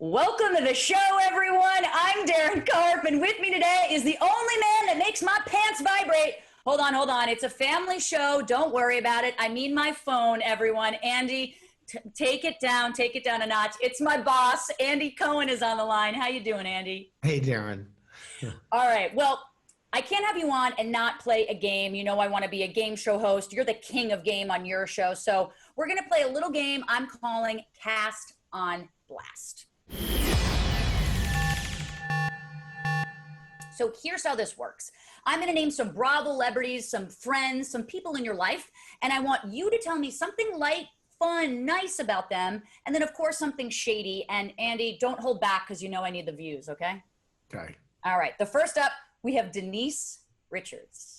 Welcome to the show, everyone. I'm DARYN CARP, and with me today is the only man that makes my pants vibrate. Hold on. It's a family show. Don't worry about it. I mean my phone, everyone. Andy, take it down a notch. It's my boss. Andy Cohen is on the line. How you doing, Andy? Hey, DARYN. All right. Well, I can't have you on and not play a game. You know I want to be a game show host. You're the king of game on your show. So we're going to play a little game I'm calling Cast on Blast. So here's how this works. I'm going to name some Bravo celebrities, some friends, some people in your life, and I want you to tell me something light, fun, nice about them, and then, of course, something shady. And, Andy, don't hold back because you know I need the views, okay? Okay. All right. The first up, we have Denise Richards.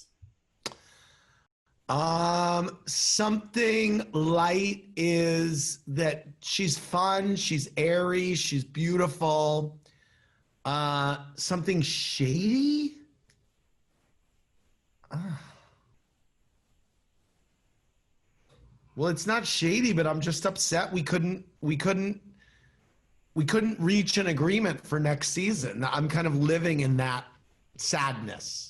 Something light is that she's fun, she's airy, she's beautiful. Something shady? Well, it's not shady, but I'm just upset we couldn't reach an agreement for next season. I'm kind of living in that sadness.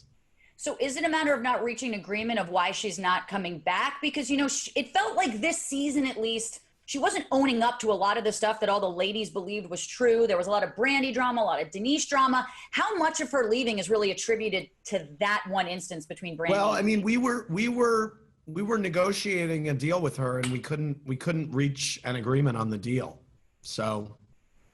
So is it a matter of not reaching agreement of why she's not coming back? Because, you know, it felt like this season, at least, she wasn't owning up to a lot of the stuff that all the ladies believed was true. There was a lot of Brandy drama, a lot of Denise drama. How much of her leaving is really attributed to that one instance between Brandy? Well, I mean, we were negotiating a deal with her, and we couldn't reach an agreement on the deal. So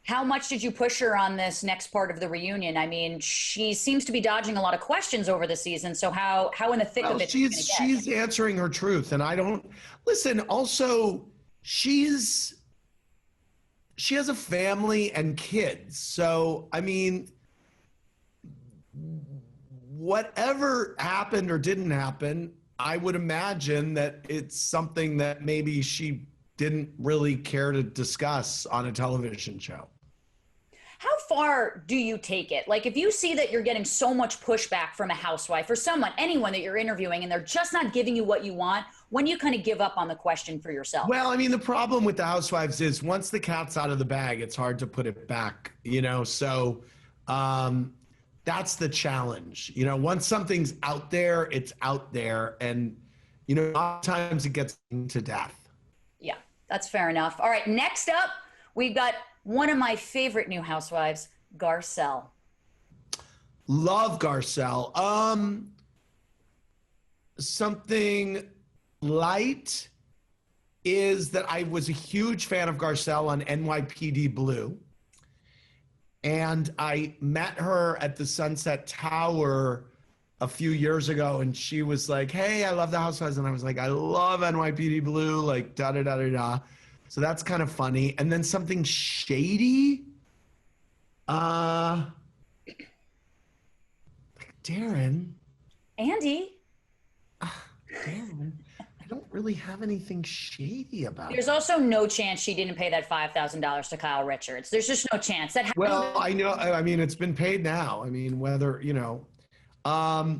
how much did you push her on this next part of the reunion? I mean, she seems to be dodging a lot of questions over the season. So how in the thick of it? She's answering her truth, and I don't listen. Also, she has a family and kids. So I mean, whatever happened or didn't happen, I would imagine that it's something that maybe she didn't really care to discuss on a television show. How far do you take it? Like, if you see that you're getting so much pushback from a housewife or someone, anyone that you're interviewing, and they're just not giving you what you want, when do you kind of give up on the question for yourself? Well, I mean, the problem with the housewives is once the cat's out of the bag, it's hard to put it back, you know? So that's the challenge. You know, once something's out there, it's out there. And, you know, a lot of times it gets to death. Yeah, that's fair enough. All right, next up, we've got one of my favorite new housewives, Garcelle. Love Garcelle. Something light is that I was a huge fan of Garcelle on NYPD Blue. And I met her at the Sunset Tower a few years ago, and she was like, hey, I love the Housewives. And I was like, I love NYPD Blue, like da-da-da-da-da. So that's kind of funny. And then something shady. Like DARYN. Andy. DARYN. I don't really have anything shady about There's also no chance she didn't pay that $5,000 to Kyle Richards. There's just no chance. That happened. Well, I know. I mean, it's been paid now. I mean, whether, you know, I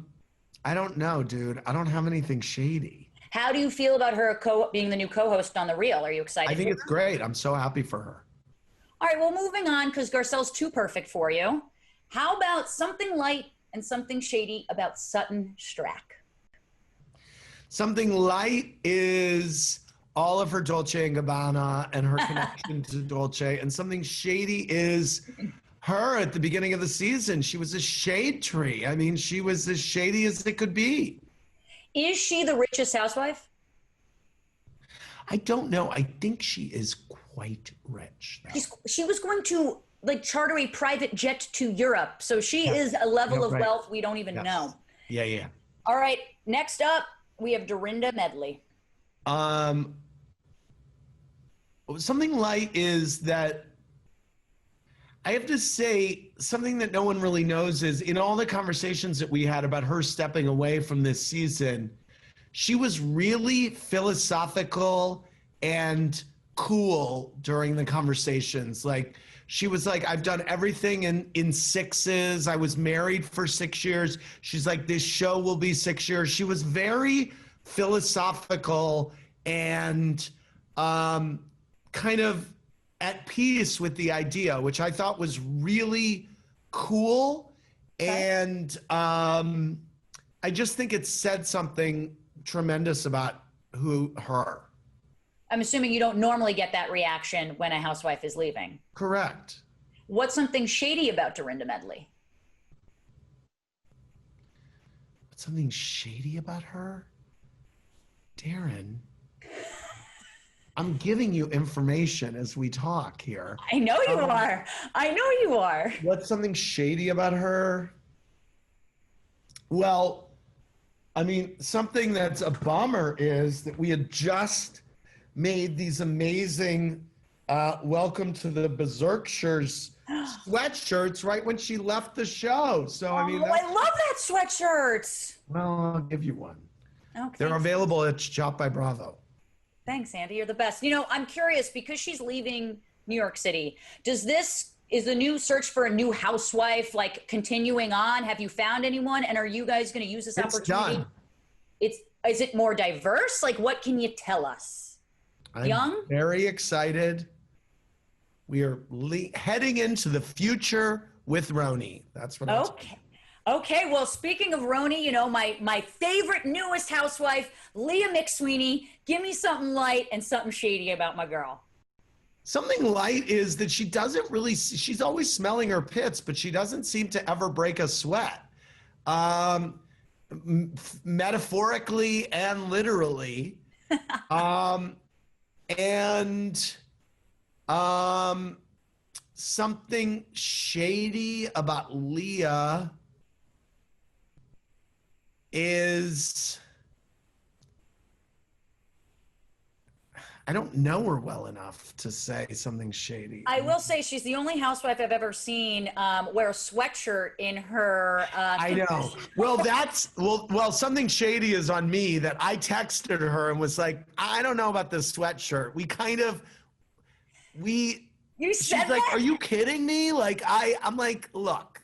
don't know, dude. I don't have anything shady. How do you feel about her being the new co-host on The Real? Are you excited? I think it's great. I'm so happy for her. All right, well, moving on, because Garcelle's too perfect for you. How about something light and something shady about SUTTON STRACKE? Something light is all of her Dolce & Gabbana and her connection to Dolce. And something shady is her at the beginning of the season. She was a shade tree. I mean, she was as shady as it could be. Is she the richest housewife? I don't know. I think she is quite rich. She was going to like charter a private jet to Europe. So she is a level of wealth we don't even know. Yeah, yeah. All right. Next up, we have DORINDA MEDLEY. Something light is that I have to say something that no one really knows is in all the conversations that we had about her stepping away from this season, she was really philosophical and cool during the conversations. Like she was like, I've done everything in sixes. I was married for 6 years. She's like, this show will be 6 years. She was very philosophical and kind of at peace with the idea, which I thought was really cool. And I just think it said something tremendous about her. I'm assuming you don't normally get that reaction when a housewife is leaving. Correct. What's something shady about Dorinda Medley? Something shady about her? Daryn, I'm giving you information as we talk here. I know you are. I know you are. What's something shady about her? Well, I mean, something that's a bummer is that we had just made these amazing Welcome to the Berserkshires sweatshirts right when she left the show. So, I mean, I love that sweatshirt. Well, I'll give you one. Okay. They're available at Shop by Bravo. Thanks, Andy. You're the best. You know, I'm curious because she's leaving New York City. Is the new search for a new housewife like continuing on? Have you found anyone? And are you guys going to use this opportunity? Done. Is it more diverse? Like, what can you tell us? I'm very excited. We are heading into the future with Roni. That's what I'm saying. Okay, well, speaking of Roni, you know, my favorite newest housewife, Leah McSweeney. Give me something light and something shady about my girl. Something light is that she doesn't really, she's always smelling her pits, but she doesn't seem to ever break a sweat. Metaphorically and literally. Something shady about Leah is, I don't know her well enough to say something shady. I will say she's the only housewife I've ever seen wear a sweatshirt in her. I know. Well, something shady is on me that I texted her and was like, I don't know about this sweatshirt. You said she's like, that? are you kidding me? Like, I'm like, look,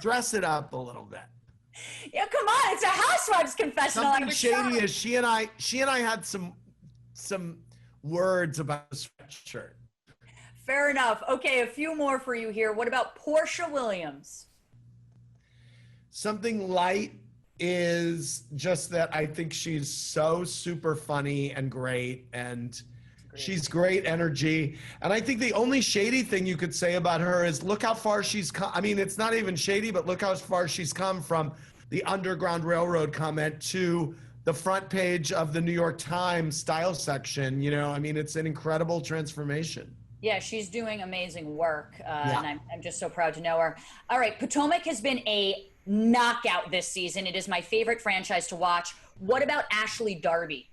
dress it up a little bit. Yeah, come on, it's a housewives confessional. Something shady is she and I had some words about the sweatshirt. Fair enough. Okay, a few more for you here. What about Porsha Williams? Something light is just that I think she's so super funny and great, and she's great energy. And I think the only shady thing you could say about her is look how far she's come. I mean, it's not even shady, but look how far she's come from the Underground Railroad comment to the front page of the New York Times style section. You know, I mean, it's an incredible transformation. Yeah, she's doing amazing work, and I'm just so proud to know her. All right, Potomac has been a knockout this season. It is my favorite franchise to watch. What about Ashley Darby?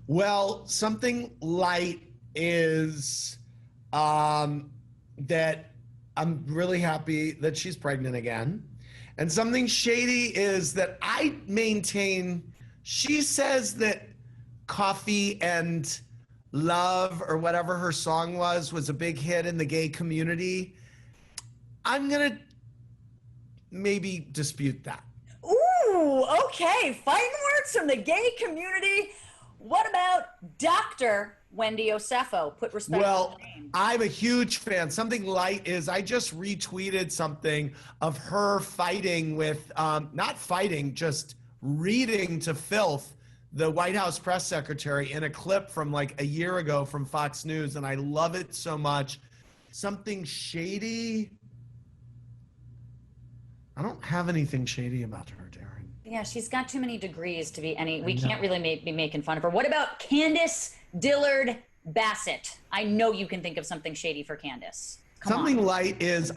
Well, something light is that I'm really happy that she's pregnant again. And something shady is that I maintain, she says that Coffee and Love or whatever her song was a big hit in the gay community. I'm going to maybe dispute that. Ooh, okay. Fighting words from the gay community. What about Dr. Wendy OSEFO? Put respect on the name. I'm a huge fan. Something light is I just retweeted something of her fighting with, not fighting, just reading to filth the White House press secretary in a clip from like a year ago from Fox News, and I love it so much. Something shady. I don't have anything shady about her, Daryn. Yeah, she's got too many degrees to be any. We can't really be making fun of her. What about Candiace DILLARD-BASSET? I know you can think of something shady for Candiace. Something light is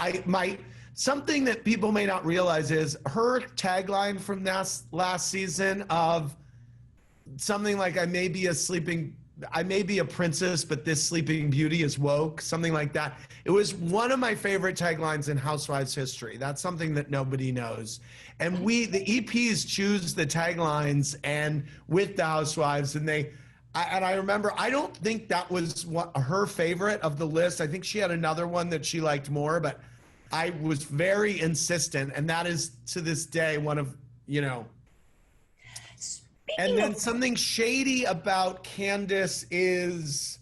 something that people may not realize is her tagline from last season of something like I may be a princess, but this sleeping beauty is woke, something like that. It was one of my favorite taglines in Housewives history. That's something that nobody knows. And the EPs choose the taglines and with the Housewives, and I remember, I don't think that was her favorite of the list. I think she had another one that she liked more, but I was very insistent, and that is to this day one of, you know. And then something shady about Candiace is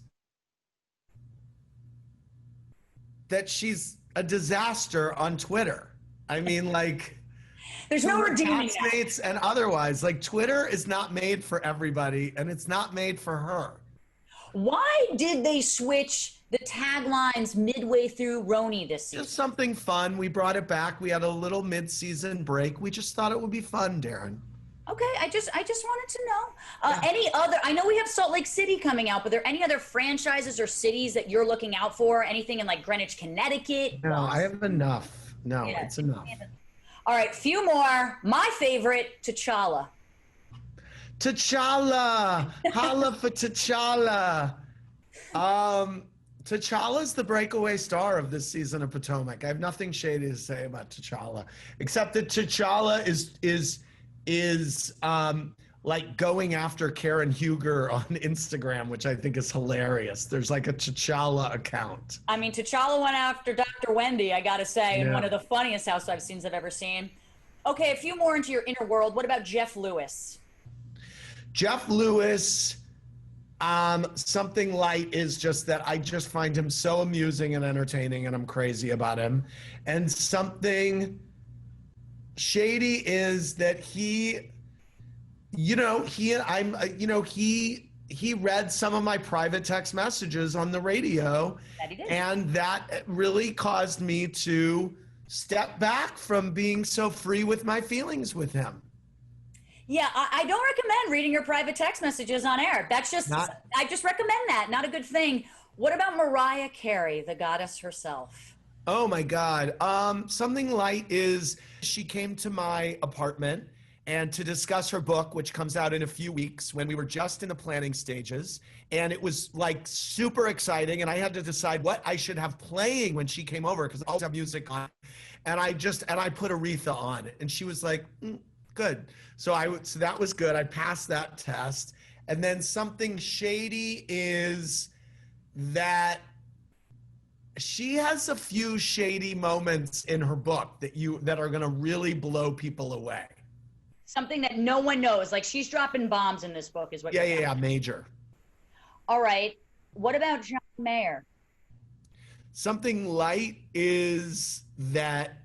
that she's a disaster on Twitter. I mean, like, there's no redeeming that. Mates and otherwise, like, Twitter is not made for everybody, and it's not made for her. Why did they switch the taglines midway through Roni this season? Just something fun. We brought it back. We had a little mid-season break. We just thought it would be fun, Darren. Okay, I just wanted to know. Any other, I know we have Salt Lake City coming out, but are there any other franchises or cities that you're looking out for? Anything in like Greenwich, Connecticut? No, I have enough. No, Yeah. it's enough. All right, few more. My favorite, T'Challa. T'Challa! Holla for T'Challa! T'Challa's the breakaway star of this season of Potomac. I have nothing shady to say about T'Challa, except that T'Challa is like going after Karen Huger on Instagram, which I think is hilarious. There's like a T'Challa account. I mean, T'Challa went after Dr. Wendy, I gotta say, in one of the funniest Housewives scenes I've ever seen. Okay, a few more into your inner world. What about Jeff Lewis? Jeff Lewis, something light is just that I just find him so amusing and entertaining, and I'm crazy about him. And something shady is that he read some of my private text messages on the radio, and that really caused me to step back from being so free with my feelings with him. Yeah, I don't recommend reading your private text messages on air. That's just, I just recommend that. Not a good thing. What about Mariah Carey, the goddess herself? Oh my God. Something light is she came to my apartment and to discuss her book, which comes out in a few weeks, when we were just in the planning stages. And it was like super exciting. And I had to decide what I should have playing when she came over, because I always have music on. And I put Aretha on it. And she was like, good. So that was good. I passed that test. And then something shady is that she has a few shady moments in her book that are going to really blow people away. Something that no one knows. Like, she's dropping bombs in this book is what you're saying. Yeah, major. All right. What about John Mayer? Something light is that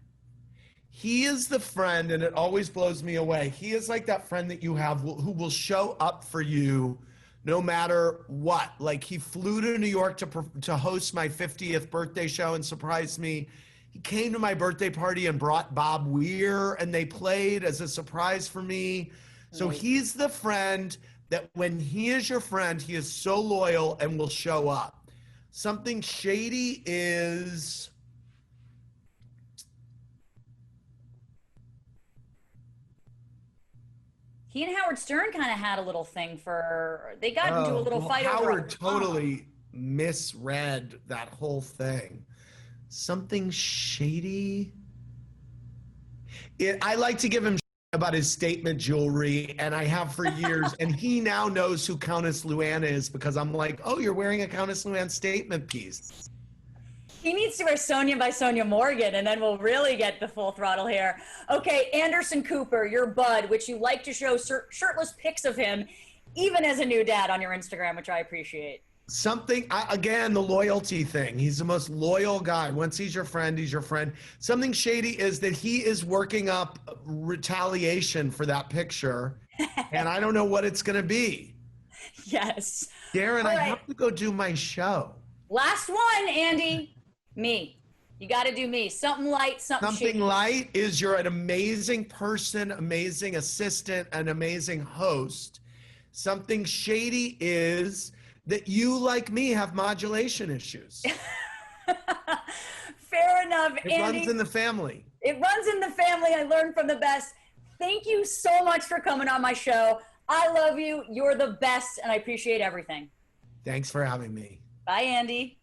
he is the friend, and it always blows me away. He is like that friend that you have who will show up for you no matter what. Like, he flew to New York to host my 50th birthday show and surprised me. He came to my birthday party and brought Bob Weir, and they played as a surprise for me. So he's the friend that when he is your friend, he is so loyal and will show up. Something shady is... He and Howard Stern kind of had a little thing they got into a little fight over Howard totally misread that whole thing. Something shady. I like to give him about his statement jewelry, and I have for years, and he now knows who Countess Luann is because I'm like, oh, you're wearing a Countess Luann statement piece. He needs to wear Sonia by Sonia Morgan, and then we'll really get the full throttle here. Okay, Anderson Cooper, your bud, which you like to show shirtless pics of him, even as a new dad on your Instagram, which I appreciate. Something, again, the loyalty thing. He's the most loyal guy. Once he's your friend, he's your friend. Something shady is that he is working up retaliation for that picture, and I don't know what it's going to be. Yes. Darren, I have to go do my show. Last one, Andy. Me. You got to do me. Something light, something shady. Something light is you're an amazing person, amazing assistant, an amazing host. Something shady is that you, like me, have modulation issues. Fair enough, Andy. It runs in the family. It runs in the family. I learned from the best. Thank you so much for coming on my show. I love you. You're the best, and I appreciate everything. Thanks for having me. Bye, Andy.